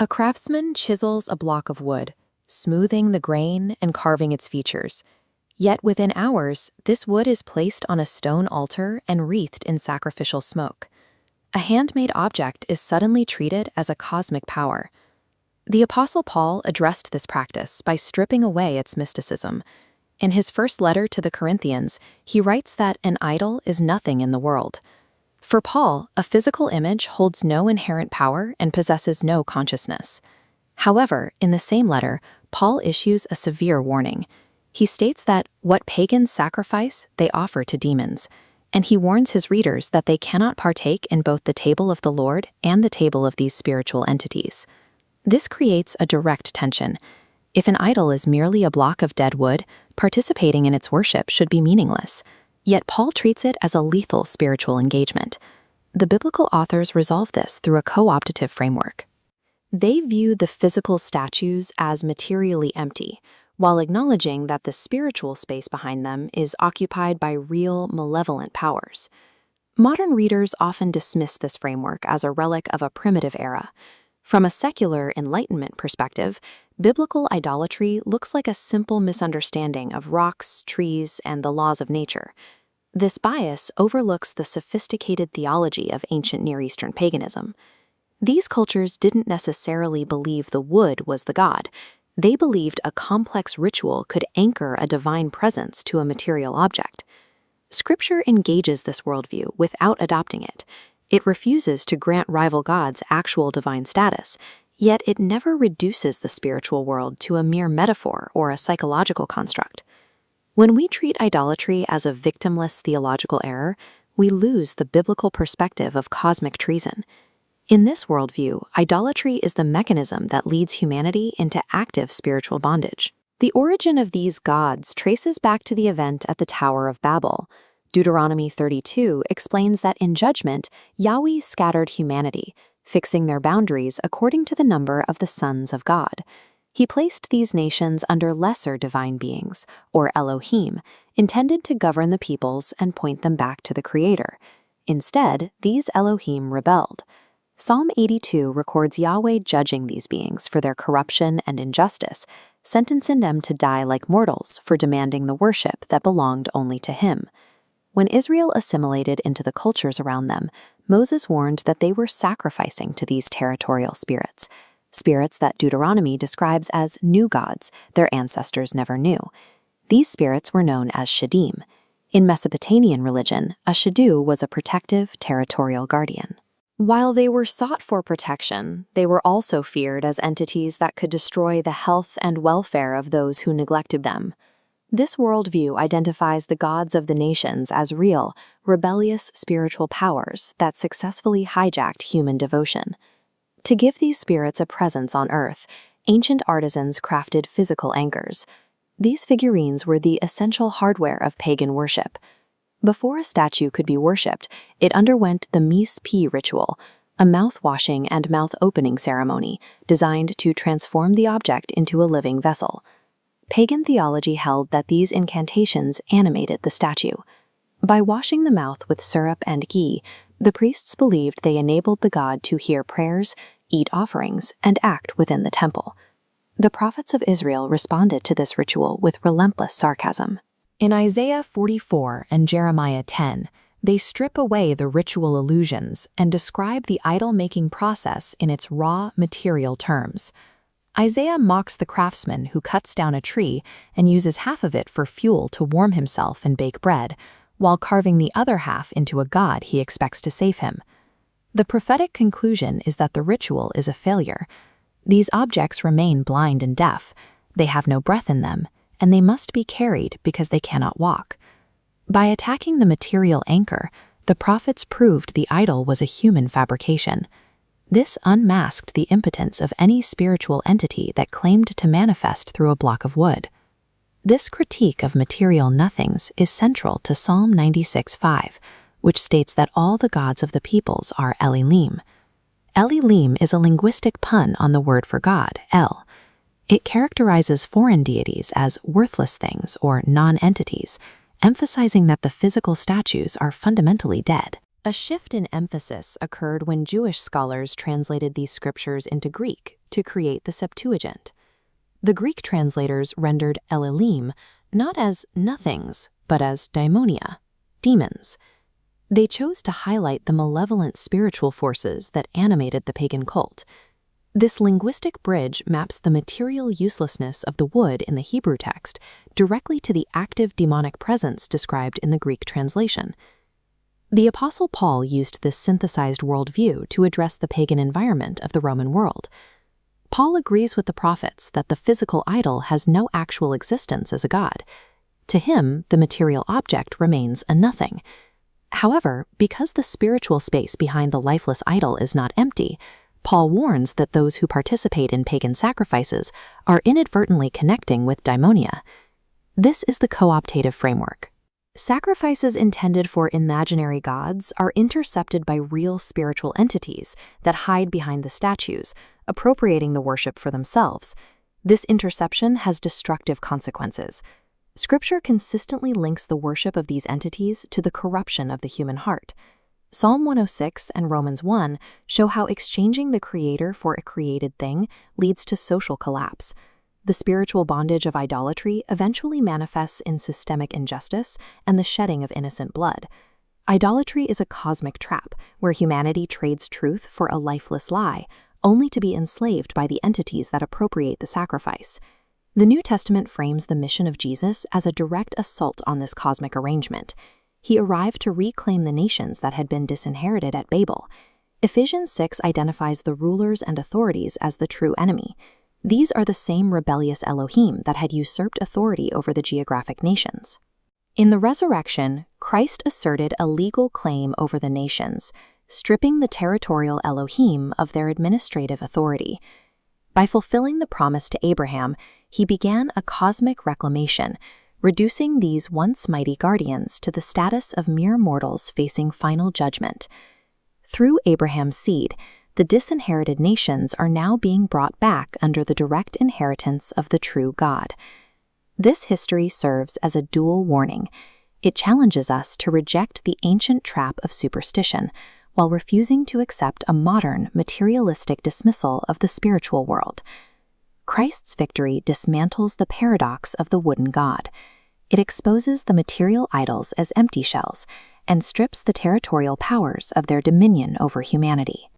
A craftsman chisels a block of wood, smoothing the grain and carving its features. Yet within hours, this wood is placed on a stone altar and wreathed in sacrificial smoke. A handmade object is suddenly treated as a cosmic power. The Apostle Paul addressed this practice by stripping away its mysticism. In his first letter to the Corinthians, he writes that an idol is nothing in the world. For Paul, a physical image holds no inherent power and possesses no consciousness. However, in the same letter, Paul issues a severe warning. He states that what pagans sacrifice, they offer to demons, and he warns his readers that they cannot partake in both the table of the Lord and the table of these spiritual entities. This creates a direct tension. If an idol is merely a block of dead wood, participating in its worship should be meaningless. Yet Paul treats it as a lethal spiritual engagement. The biblical authors resolve this through a co-optative framework. They view the physical statues as materially empty, while acknowledging that the spiritual space behind them is occupied by real, malevolent powers. Modern readers often dismiss this framework as a relic of a primitive era. From a secular Enlightenment perspective, biblical idolatry looks like a simple misunderstanding of rocks, trees, and the laws of nature. This bias overlooks the sophisticated theology of ancient Near Eastern paganism. These cultures didn't necessarily believe the wood was the god. They believed a complex ritual could anchor a divine presence to a material object. Scripture engages this worldview without adopting it. It refuses to grant rival gods actual divine status, yet it never reduces the spiritual world to a mere metaphor or a psychological construct. When we treat idolatry as a victimless theological error, we lose the biblical perspective of cosmic treason. In this worldview, idolatry is the mechanism that leads humanity into active spiritual bondage. The origin of these gods traces back to the event at the Tower of Babel. Deuteronomy 32 explains that in judgment, Yahweh scattered humanity, fixing their boundaries according to the number of the sons of God. He placed these nations under lesser divine beings, or Elohim, intended to govern the peoples and point them back to the Creator. Instead, these Elohim rebelled. Psalm 82 records Yahweh judging these beings for their corruption and injustice, sentencing them to die like mortals for demanding the worship that belonged only to Him. When Israel assimilated into the cultures around them, Moses warned that they were sacrificing to these territorial spirits that Deuteronomy describes as new gods their ancestors never knew. These spirits were known as Shadim. In Mesopotamian religion, a Shadu was a protective, territorial guardian. While they were sought for protection, they were also feared as entities that could destroy the health and welfare of those who neglected them. This worldview identifies the gods of the nations as real, rebellious spiritual powers that successfully hijacked human devotion. To give these spirits a presence on earth, ancient artisans crafted physical anchors. These figurines were the essential hardware of pagan worship. Before a statue could be worshipped, it underwent the Mise-Pi ritual, a mouth-washing and mouth-opening ceremony designed to transform the object into a living vessel. Pagan theology held that these incantations animated the statue. By washing the mouth with syrup and ghee, the priests believed they enabled the god to hear prayers, eat offerings, and act within the temple. The prophets of Israel responded to this ritual with relentless sarcasm. In Isaiah 44 and Jeremiah 10, they strip away the ritual illusions and describe the idol-making process in its raw, material terms. Isaiah mocks the craftsman who cuts down a tree and uses half of it for fuel to warm himself and bake bread, while carving the other half into a god he expects to save him. The prophetic conclusion is that the ritual is a failure. These objects remain blind and deaf, they have no breath in them, and they must be carried because they cannot walk. By attacking the material anchor, the prophets proved the idol was a human fabrication. This unmasked the impotence of any spiritual entity that claimed to manifest through a block of wood. This critique of material nothings is central to Psalm 96:5, which states that all the gods of the peoples are Elohim. Elohim is a linguistic pun on the word for God, El. It characterizes foreign deities as worthless things or non-entities, emphasizing that the physical statues are fundamentally dead. A shift in emphasis occurred when Jewish scholars translated these scriptures into Greek to create the Septuagint. The Greek translators rendered Elohim not as nothings, but as daimonia, demons. They chose to highlight the malevolent spiritual forces that animated the pagan cult. This linguistic bridge maps the material uselessness of the wood in the Hebrew text directly to the active demonic presence described in the Greek translation. The Apostle Paul used this synthesized worldview to address the pagan environment of the Roman world. Paul agrees with the prophets that the physical idol has no actual existence as a god. To him, the material object remains a nothing. However, because the spiritual space behind the lifeless idol is not empty, Paul warns that those who participate in pagan sacrifices are inadvertently connecting with daimonia. This is the cooptative framework. Sacrifices intended for imaginary gods are intercepted by real spiritual entities that hide behind the statues, appropriating the worship for themselves. This interception has destructive consequences. Scripture consistently links the worship of these entities to the corruption of the human heart. Psalm 106 and Romans 1 show how exchanging the Creator for a created thing leads to social collapse. The spiritual bondage of idolatry eventually manifests in systemic injustice and the shedding of innocent blood. Idolatry is a cosmic trap where humanity trades truth for a lifeless lie, only to be enslaved by the entities that appropriate the sacrifice. The New Testament frames the mission of Jesus as a direct assault on this cosmic arrangement. He arrived to reclaim the nations that had been disinherited at Babel. Ephesians 6 identifies the rulers and authorities as the true enemy. These are the same rebellious Elohim that had usurped authority over the geographic nations. In the resurrection, Christ asserted a legal claim over the nations, stripping the territorial Elohim of their administrative authority. By fulfilling the promise to Abraham, he began a cosmic reclamation, reducing these once mighty guardians to the status of mere mortals facing final judgment. Through Abraham's seed, the disinherited nations are now being brought back under the direct inheritance of the true God. This history serves as a dual warning. It challenges us to reject the ancient trap of superstition, while refusing to accept a modern, materialistic dismissal of the spiritual world. Christ's victory dismantles the paradox of the wooden god. It exposes the material idols as empty shells and strips the territorial powers of their dominion over humanity.